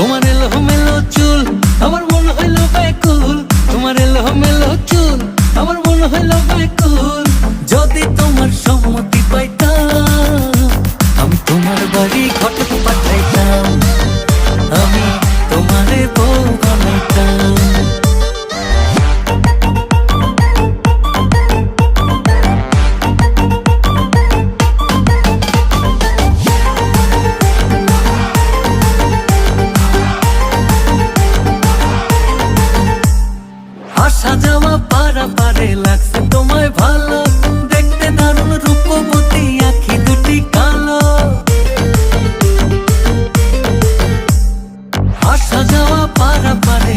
তোমার এলোমেলো চুল আমার মন হইল ব্যাকুল, তোমার এলোমেলো চুল আমার মন হইল ব্যাকুল। যদি তোমার সম্মতি পাইতাম আমি তোমার বাড়ি ঘটক পাঠাইতাম, আমি তোমারে বউ বানাইতাম। আসা যাওয়া পারাপারে লাগছে তোমায় ভালো, দেখতে দারুণ রূপবতী আঁখি দুটি কালো। আসা যাওয়া পারাপারে